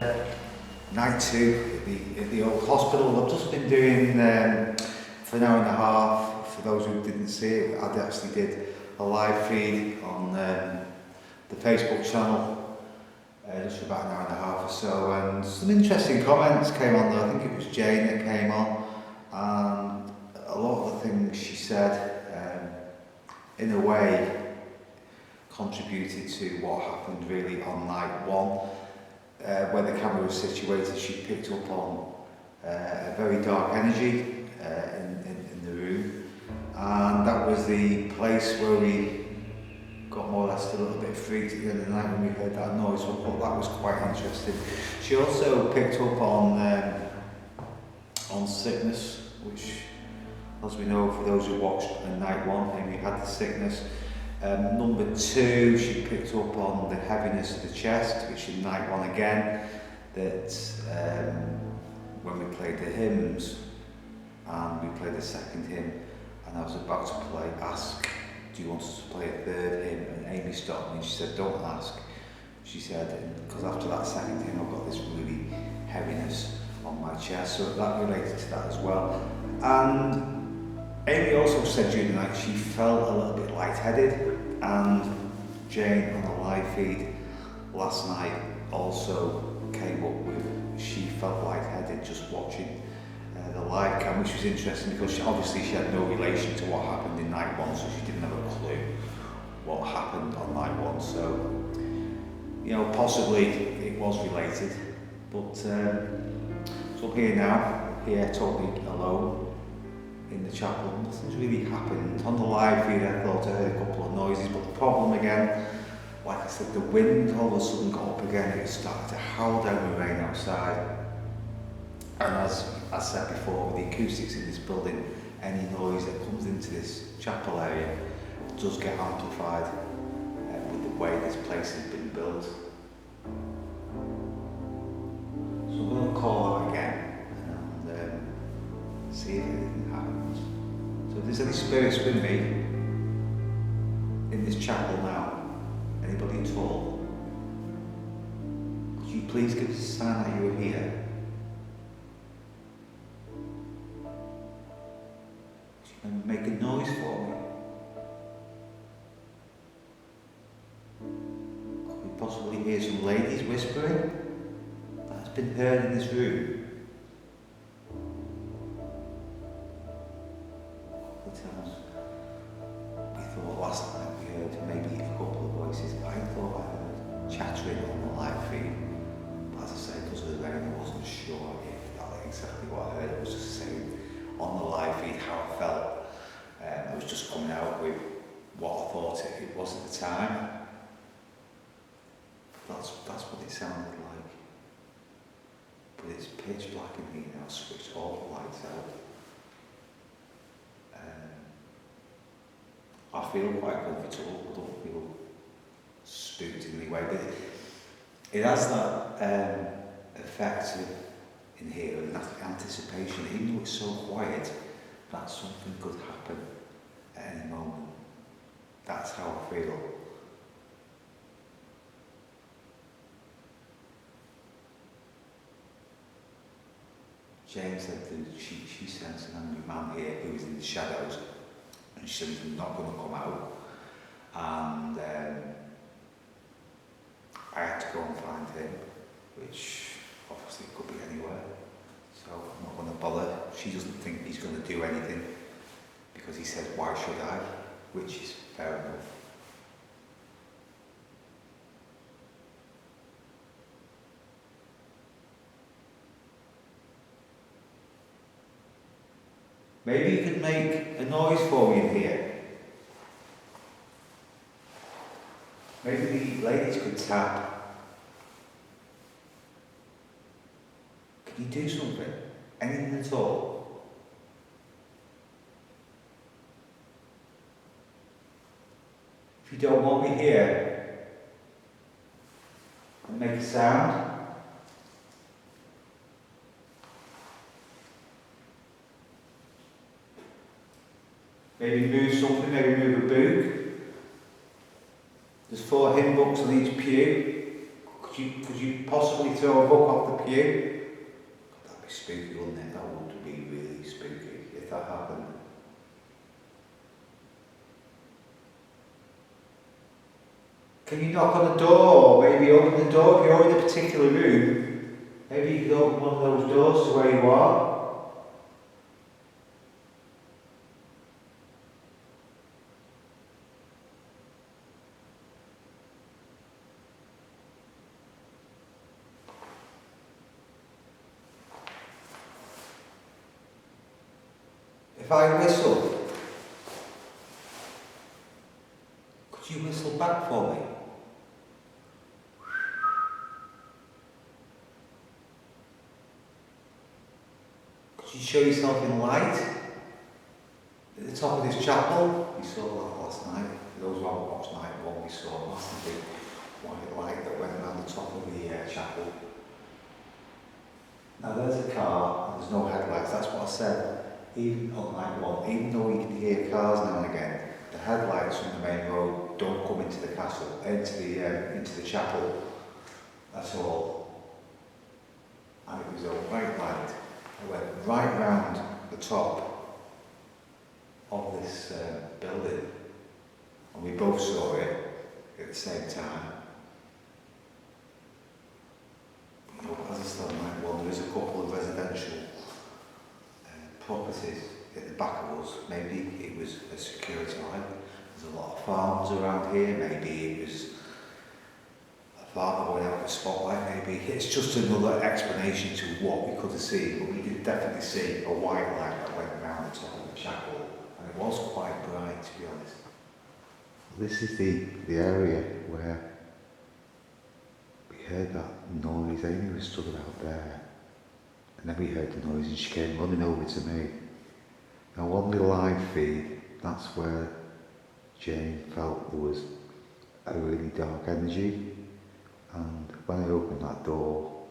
Night 2 at the old hospital. I've just been doing for an hour and a half. For those who didn't see it, I actually did a live feed on the Facebook channel just for about an hour and a half or so, and some interesting comments came on there. I think it was Jane that came on, and a lot of the things she said in a way contributed to what happened really on night 1. Where the camera was situated, she picked up on a very dark energy in the room, and that was the place where we got more or less a little bit freaked at the end of the night when we heard that noise. So I thought that was quite interesting. She also picked up on sickness, which, as we know, for those who watched night 1, Amy had the sickness. Number 2, she picked up on the heaviness of the chest, which in night 1 again, that when we played the hymns and we played the second hymn, and I was about to play Ask, do you want us to play a third hymn? And Amy stopped me and she said, don't ask. She said, because after that second hymn I've got this really heaviness on my chest, so that related to that as well. And Amy also said during the night she felt a little bit lightheaded, and Jane on the live feed last night also came up with she felt lightheaded just watching the live cam, which was interesting because obviously she had no relation to what happened in night 1, so she didn't have a clue what happened on night 1. So, you know, possibly it was related, but so I'm here now, here totally alone in the chapel. Nothing's really happened. On the live feed I thought I heard a couple of noises, but the problem again, like I said, the wind all of a sudden got up again. It started to howl down the rain outside, and as I said before, with the acoustics in this building, any noise that comes into this chapel area does get amplified with the way this place has been built. So I'm going to call out again and see if anything happens. So if there's any spirits with me in this chapel now, anybody at all, could you please give us a sign that you are here? Could you make a noise for me? Could we possibly hear some ladies whispering? That's been heard in this room. Times we thought last night we heard maybe a couple of voices. I thought I heard chattering on the live feed, but as I say, because of the rain, I wasn't sure if that was exactly what I heard. I was just saying on the live feed how I felt. I was just coming out with what I thought it was at the time. That's what it sounded like. But it's pitch black in here now. I switched all the lights out. I feel quite comfortable. I don't feel spooked in any way, but it has that effect in here, and that anticipation, even though it's so quiet, that something could happen at any moment. That's how I feel. Jane said that she sensed an angry man here who was in the shadows, and she said he's not going to come out, and I had to go and find him, which obviously could be anywhere, so I'm not going to bother. She doesn't think he's going to do anything because he said, why should I, which is fair enough. Maybe you could make a noise for me in here. Maybe the ladies could tap. Can you do something? Anything at all? If you don't want me here, make a sound. Maybe move something, maybe move a book. There's 4 hymn books on each pew. Could Could you possibly throw a book off the pew? That'd be spooky, wouldn't it? That would be really spooky if that happened. Can you knock on the door? Maybe open the door if you're in a particular room. Maybe you could open one of those doors to where you are. If I whistle, could you whistle back for me? Could you show yourself in light? At the top of this chapel, we saw that last night. For those who haven't watched night one, we saw a massive big white light that went around the top of the chapel. Now there's a car and there's no headlights, that's what I said. Even on night one, even though you can hear cars now and again, the headlights from the main road don't come into the castle, into the chapel at all. And it was a white light that went right round the top of this building, and we both saw it at the same time. As I said on night one, there is a couple of residential properties at the back of us. Maybe it was a security line. There's a lot of farms around here. Maybe it was a farmer going out with a spotlight. Maybe it's just another explanation to what we could have seen. But we did definitely see a white light that went around the top of the chapel, and it was quite bright, to be honest. This is the area where we heard that noise. Amy was stood out there. And then we heard the noise and she came running over to me. Now on the live feed, that's where Jane felt there was a really dark energy. And when I opened that door,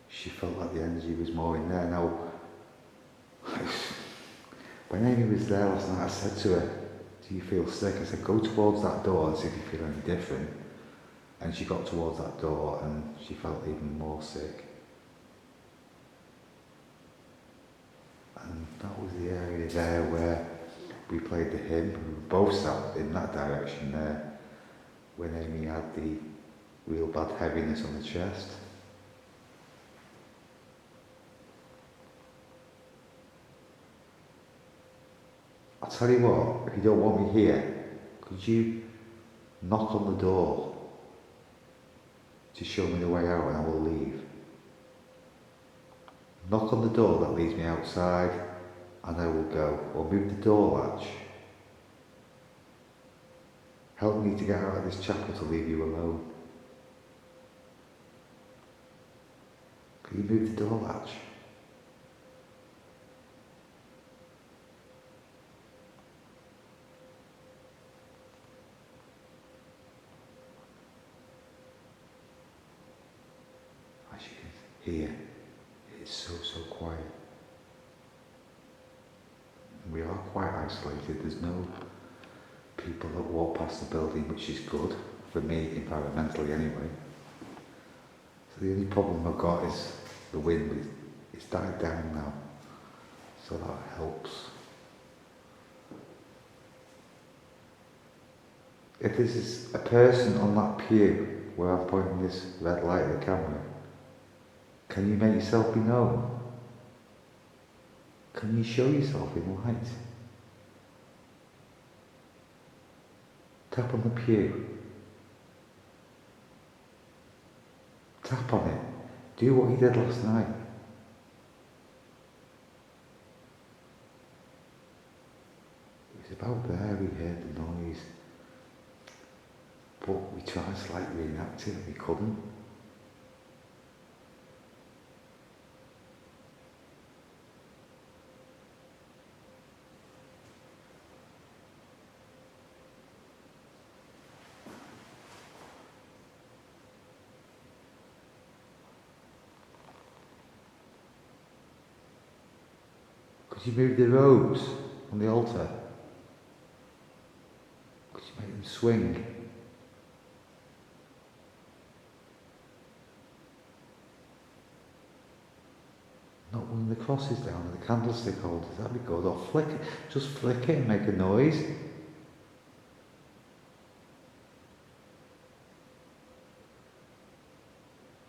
she felt like the energy was more in there. Now, when Amy was there last night, I said to her, "Do you feel sick?" I said, "Go towards that door and see if you feel any different." And she got towards that door and she felt even more sick. And that was the area there where we played the hymn. We both sat in that direction there when Amy had the real bad heaviness on the chest. I'll tell you what, if you don't want me here, could you knock on the door to show me the way out and I will leave? Knock on the door that leads me outside and I will go. Or move the door latch. Help me to get out of this chapel to leave you alone. Can you move the door latch? As you can hear, it's so quiet. We are quite isolated. There's no people that walk past the building, which is good for me environmentally anyway. So the only problem I've got is the wind. It's died down now, so that helps. If this is a person on that pew where I'm pointing this red light at the camera, can you make yourself be known? Can you show yourself in light? Tap on the pew. Tap on it. Do what you did last night. It was about there we heard the noise, but we tried to reenact it and we couldn't. Could you move the robes on the altar? Could you make them swing? one of the crosses down and the candlestick holders, that'd be good. Or flick it, just flick it and make a noise.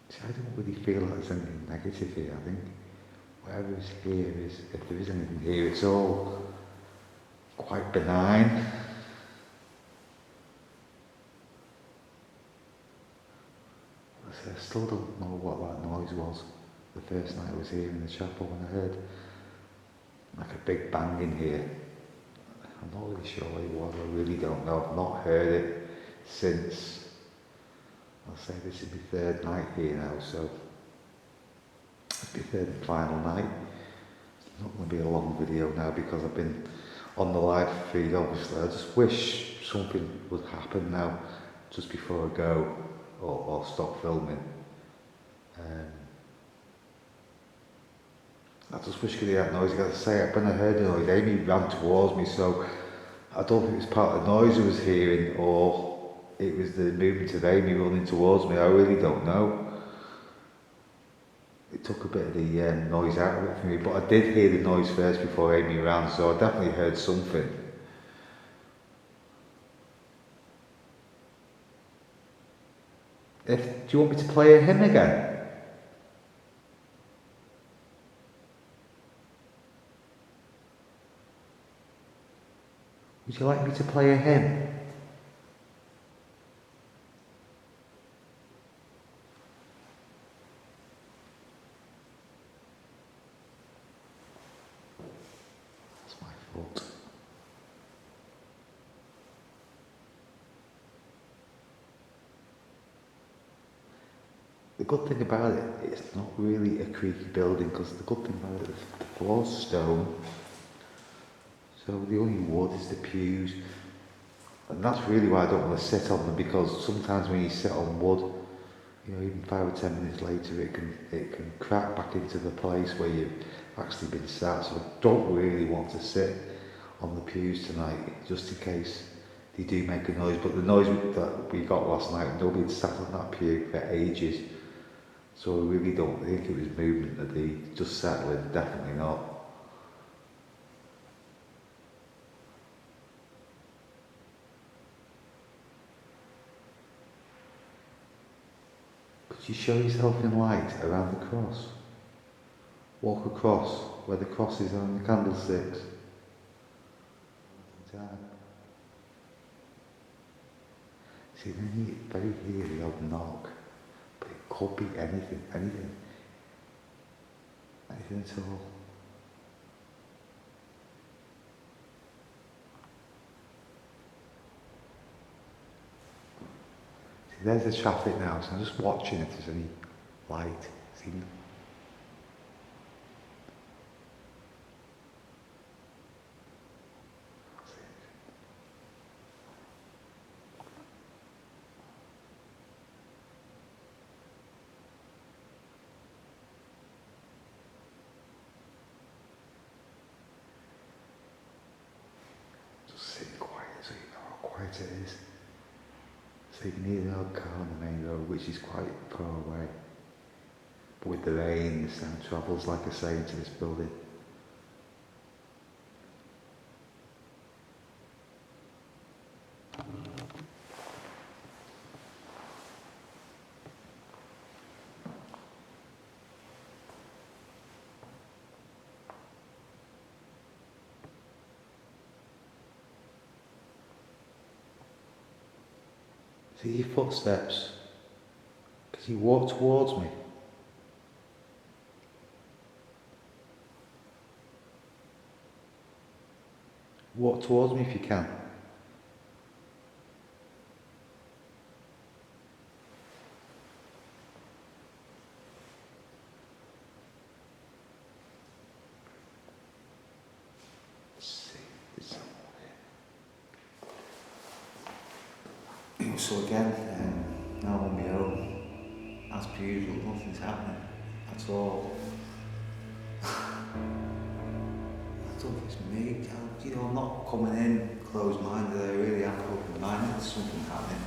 See, I don't really feel like there's anything negative here. I think whatever is here is, if there is anything here, it's all quite benign. I still don't know what that noise was the first night I was here in the chapel, when I heard like a big bang in here. I'm not really sure what it was, I really don't know. I've not heard it since, I'll say this is my third night here now, so it's my third and final night. It's not going to be a long video now because I've been on the live feed, obviously. I just wish something would happen now just before I go, or stop filming. I just wish I could hear that noise. I got to say, when I heard the noise, Amy ran towards me, so I don't think it was part of the noise I was hearing, or it was the movement of Amy running towards me. I really don't know. It took a bit of the noise out of it for me, but I did hear the noise first before Amy ran, so I definitely heard something. Do you want me to play a hymn again? Would you like me to play a hymn? That's my fault. The good thing about it, it's not really a creaky building, because the good thing about it is the floor's stone, so the only wood is the pews, and that's really why I don't want to sit on them, because sometimes when you sit on wood, you know, even 5 or 10 minutes later it can crack back into the place where you've actually been sat, so I don't really want to sit on the pews tonight, just in case they do make a noise. But the noise that we got last night, nobody had sat on that pew for ages. So I really don't think it was movement that they just settling, definitely not. Could you show yourself in light around the cross? Walk across where the crosses are and the candlesticks. See, then you very hear the odd knock. But it could be anything at all. See, there's the traffic now, so I'm just watching if there's any light. See? Sit quiet so you know how quiet it is. So you can hear the odd car on the main road, which is quite far away. But with the rain, the sound travels, like I say, into this building. See your footsteps. Because you walk towards me. Walk towards me if you can. So again, now on my own, as per usual, nothing's happening at all. I don't know if it's me, you know, I'm not coming in closed-minded, I really am open-minded, there's something happening.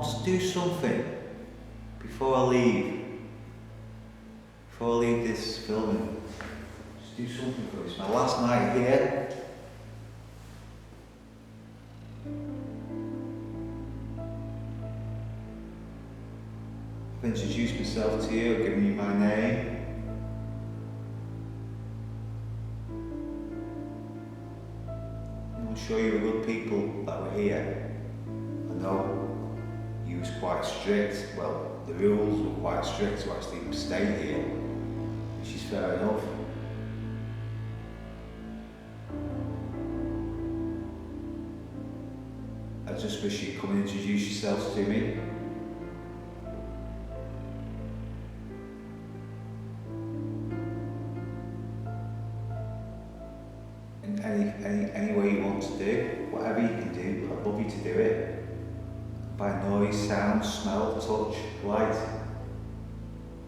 just do something before I leave. Before I leave this filming. Just do something for me. It's my last night here. I've introduced myself to you, I've given you my name. I'm sure you were good people that were here. I know you was quite strict. Well, the rules were quite strict to actually stay here, which is fair enough. I just wish you'd come and introduce yourselves to me. Any way you want to do, whatever you can do, I'd love you to do it. By noise, sound, smell, touch, light,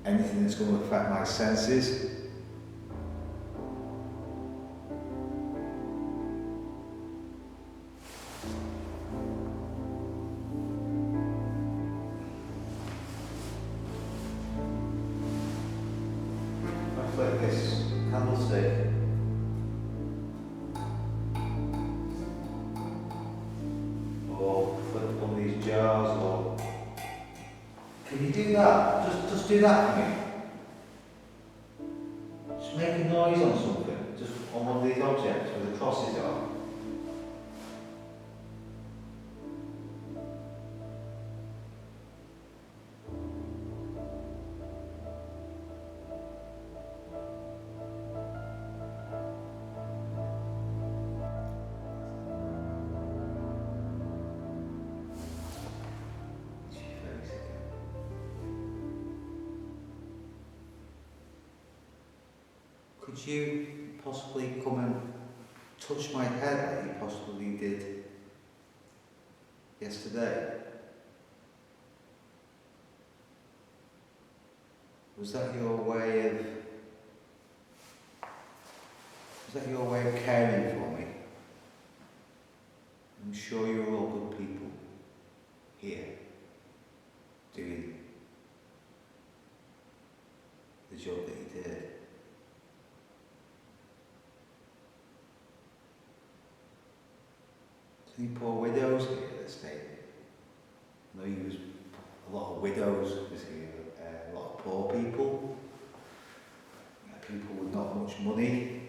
anything that's going to affect my senses. I flick this candlestick. Or flip one of these jars, or can you do that? Just do that for me. Just make a noise on something, just on one of these objects where the crosses are. Could you possibly come and touch my head like you possibly did yesterday? Was that your way of caring for me? I'm sure you're all good people here doing the job that you did. Any poor widows here that stayed here? I know you was a lot of widows was here, a lot of poor people, people with not much money.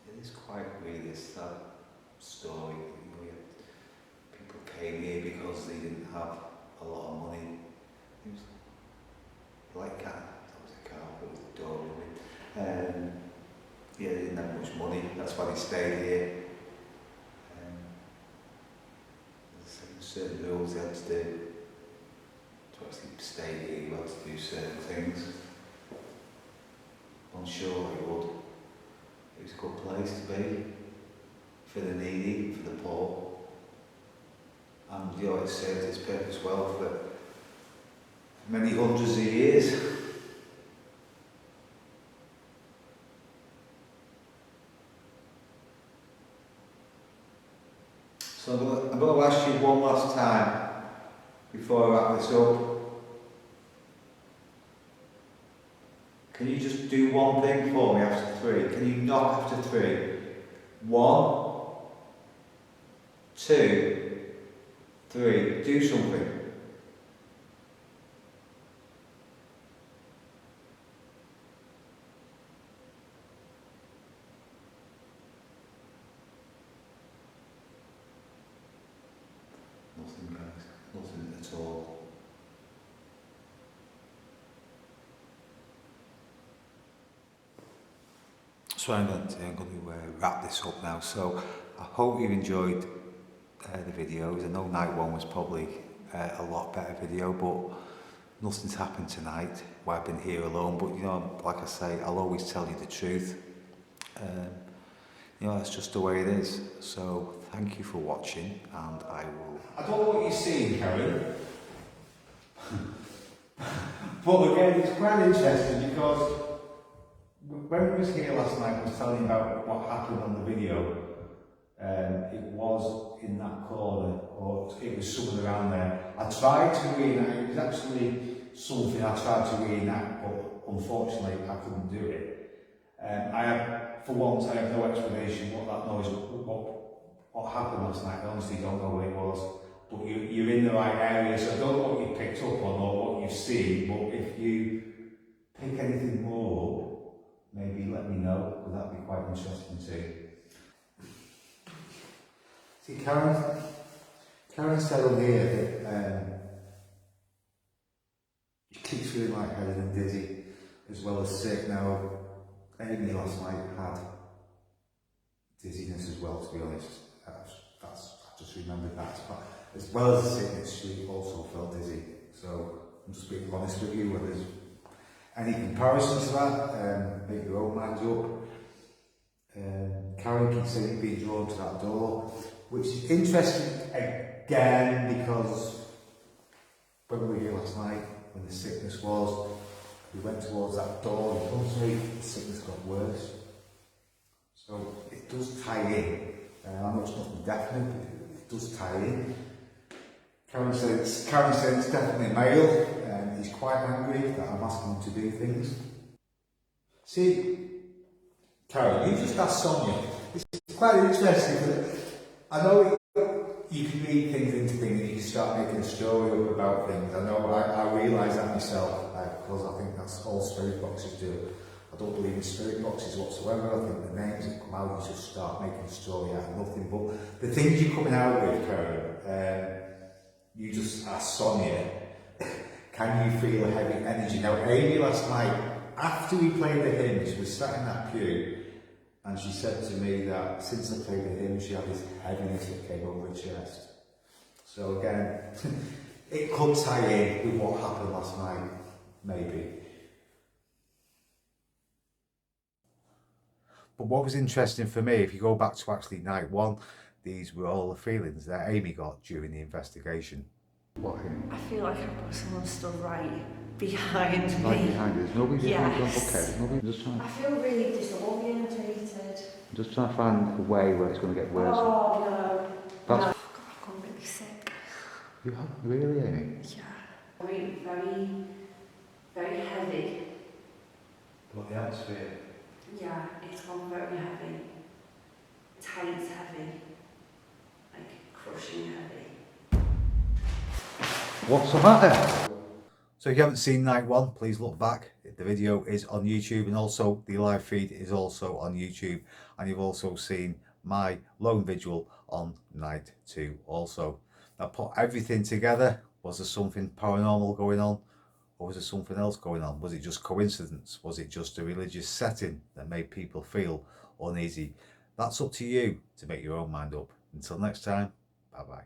It is quite really a sad story. People came here because they didn't have a lot of money. It was like that was a car with a door in it. Yeah, they didn't have much money, that's why they stayed here. There's certain rules they had to do. To actually stay here, you had to do certain things. I'm sure it would. It was a good place to be. For the needy, for the poor. And it served its purpose well for many hundreds of years. So I'm going to ask you one last time before I wrap this up. Can you just do one thing for me after three? Can you knock after three? 1, 2, 3. Do something. Nothing, guys. Nothing at all. So I'm going to wrap this up now. So I hope you enjoyed the videos. I know night one was probably a lot better video, but nothing's happened tonight while I've been here alone. But you know, like I say, I'll always tell you the truth. You know, that's just the way it is. So thank you for watching, and I will. I don't know what you're seeing, Karen. But again, it's quite interesting because when we was here last night, I was telling you about what happened on the video. It was in that corner, or it was somewhere around there. I tried to reenact, it was actually something I tried to reenact, but unfortunately I couldn't do it. I have, for once, I have no explanation what that noise, what happened last night. I honestly don't know what it was. But you're in the right area, so I don't know what you picked up on or what you've seen, but if you pick anything more up, maybe let me know, because that'd be quite interesting too. See, Karen said on here that she keeps feeling lightheaded and dizzy, as well as sick. Now, Amy last night had dizziness as well, to be honest. I just remembered that. But as well as the sickness, she also felt dizzy. So I'm just being honest with you. When there's any comparisons to that, make your own minds up. Karen keeps saying being drawn to that door, which is interesting again because when we were here last night, when the sickness was, we went towards that door in front of me, the sickness got worse. So it does tie in. I know it's nothing definite, but it does tie in. Karen said it's definitely male, and he's quite angry that I'm asking him to do things. See, Karen, you just asked Sonia. It's quite interesting, but I know you can read things into things and you can start making a story up about things. I know, I realise that myself, because I think that's all spirit boxes do. I don't believe in spirit boxes whatsoever. I think the names that come out, you just start making a story out of nothing. But the things you're coming out with, Karen, you just asked Sonia, can you feel a heavy energy? Now, Amy last night, after we played the hymn, she was sat in that pew, and she said to me that since I played the hymn, she had this heaviness that came over her chest. So again, it could tie in with what happened last night, maybe. But what was interesting for me, if you go back to actually night one, these were all the feelings that Amy got during the investigation. What? I feel like I've got someone stood right behind me. Right behind you. There's nobody behind you. Yes. Okay, there's nobody. I'm just trying. I feel really disorientated. I'm just trying to find a way where it's going to get worse. Oh no. That's. No. I've gone really sick. You have really, Amy? Yeah. Very heavy. What the atmosphere? Yeah, it's gone very heavy. Tight heavy. Like crushing heavy. What's the matter? So if you haven't seen night one, please look back. The video is on YouTube, and also the live feed is also on YouTube. And you've also seen my lone vigil on night two also. I put everything together. Was there something paranormal going on? Or was there something else going on? Was it just coincidence? Was it just a religious setting that made people feel uneasy? That's up to you to make your own mind up. Until next time, bye bye.